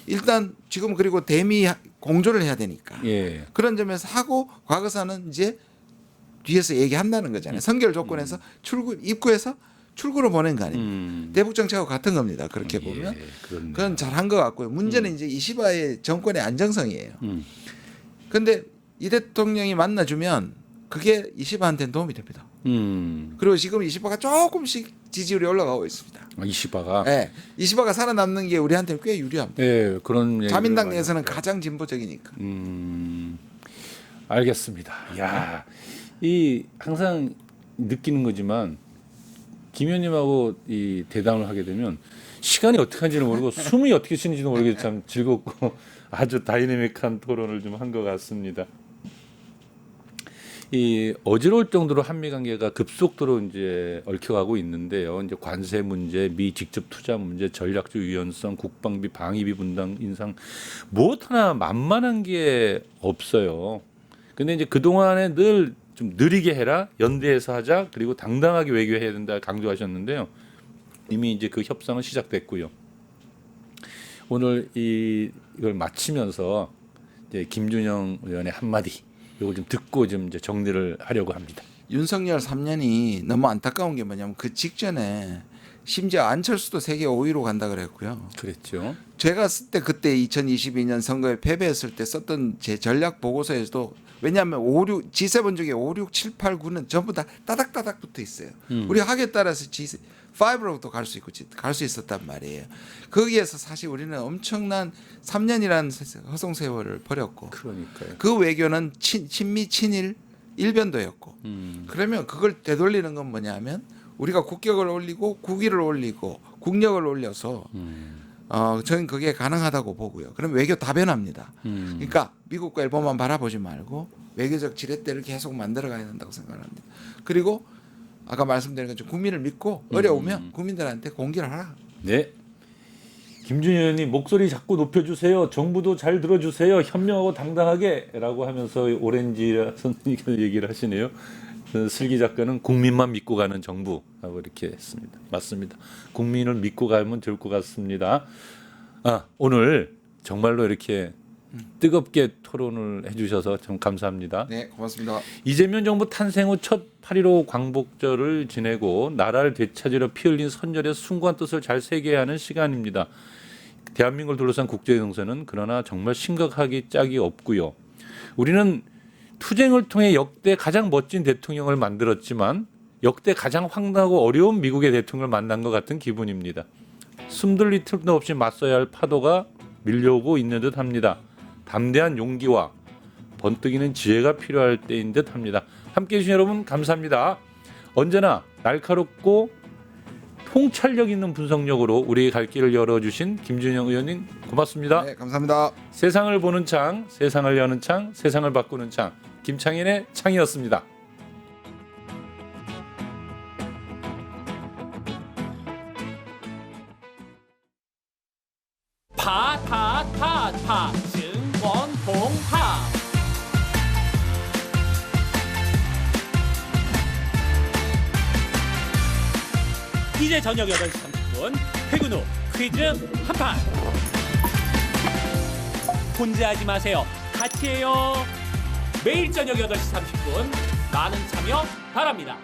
일단 지금 그리고 대미 공조를 해야 되니까 예. 그런 점에서 하고 과거사는 이제 뒤에서 얘기한다는 거잖아요. 선결 조건에서 입구에서 출구로 보낸 거 아닙니까? 대북 정책하고 같은 겁니다. 그렇게 보면 그렇네요. 그건 잘한 것 같고요. 문제는 이제 이시바의 정권의 안정성이에요. 그런데 이 대통령이 만나주면 그게 이시바한테는 도움이 됩니다. 그리고 지금 이시바가 조금씩 지지율이 올라가고 있습니다. 이시바가 네, 이시바가 살아남는 게 우리한테는 꽤 유리합니다. 예, 그런 얘기를 자민당 많이 내에서는 했어요. 가장 진보적이니까. 알겠습니다. 야, 이 항상 느끼는 거지만 김 의원님하고 이 대담을 하게 되면 시간이 어떻게 하는지는 모르고 숨이 어떻게 쉬는지도 모르게 참 즐겁고 아주 다이내믹한 토론을 좀 한 것 같습니다. 이 어지러울 정도로 한미 관계가 급속도로 이제 얽혀가고 있는데요. 이제 관세 문제, 미 직접 투자 문제, 전략적 유연성, 국방비, 방위비 분담 인상 무엇 하나 만만한 게 없어요. 근데 이제 그 동안에 늘 좀 느리게 해라, 연대해서 하자, 그리고 당당하게 외교해야 된다 강조하셨는데요. 이미 이제 그 협상은 시작됐고요. 오늘 이걸 마치면서 이제 김준영 의원의 한마디 이걸 좀 듣고 좀 이제 정리를 하려고 합니다. 윤석열 3년이 너무 안타까운 게 뭐냐면 그 직전에 심지어 안철수도 세계 5위로 간다 그랬고요. 그랬죠. 제가 쓸 때 그때 2022년 선거에 패배했을 때 썼던 제 전략 보고서에서도 왜냐하면 G7 중에 5, 6, 7, 8, 9는 전부 다 따닥따닥 붙어 있어요. 우리 학에 따라서 G5로도 갈 수 있고 갈 수 있었단 말이에요. 거기에서 사실 우리는 엄청난 3년이라는 허송 세월을 벌였고 그러니까요. 그 외교는 친미 친일 일변도였고 그러면 그걸 되돌리는 건 뭐냐면 우리가 국격을 올리고 국위를 올리고 국력을 올려서 저는 그게 가능하다고 보고요. 그럼 외교 다변합니다. 그러니까 미국과 일본만 바라보지 말고 외교적 지렛대를 계속 만들어가야 된다고 생각합니다. 그리고 아까 말씀드린 것처럼 국민을 믿고 어려우면 국민들한테 공개를 하라. 네. 김준현 의원님 목소리 자꾸 높여주세요. 정부도 잘 들어주세요. 현명하고 당당하게라고 하면서 오렌지 선생님께서 얘기를 하시네요. 그 슬기 작가는 국민만 믿고 가는 정부라고 이렇게 했습니다. 맞습니다. 국민을 믿고 가면 될 것 같습니다. 오늘 정말로 이렇게 뜨겁게 토론을 해주셔서 참 감사합니다. 네, 고맙습니다. 이재명 정부 탄생 후 첫 8.15 광복절을 지내고 나라를 되찾으려 피 흘린 선열의 숭고한 뜻을 잘 새겨야 하는 시간입니다. 대한민국을 둘러싼 국제 정세는 그러나 정말 심각하기 짝이 없고요. 우리는 투쟁을 통해 역대 가장 멋진 대통령을 만들었지만 역대 가장 황당하고 어려운 미국의 대통령을 만난 것 같은 기분입니다. 숨들릴 틈도 없이 맞서야 할 파도가 밀려오고 있는 듯합니다. 담대한 용기와 번뜩이는 지혜가 필요할 때인 듯합니다. 함께해 주신 여러분 감사합니다. 언제나 날카롭고 통찰력 있는 분석력으로 우리의 갈 길을 열어주신 김준영 의원님 고맙습니다. 네, 감사합니다. 세상을 보는 창, 세상을 여는 창, 세상을 바꾸는 창, 김창인의 창이었습니다. 파파파파 증권통합 이제 저녁 8시 30분 퇴근 후 퀴즈 한판 혼자 하지 마세요. 같이 해요. 매일 저녁 8시 30분 많은 참여 바랍니다.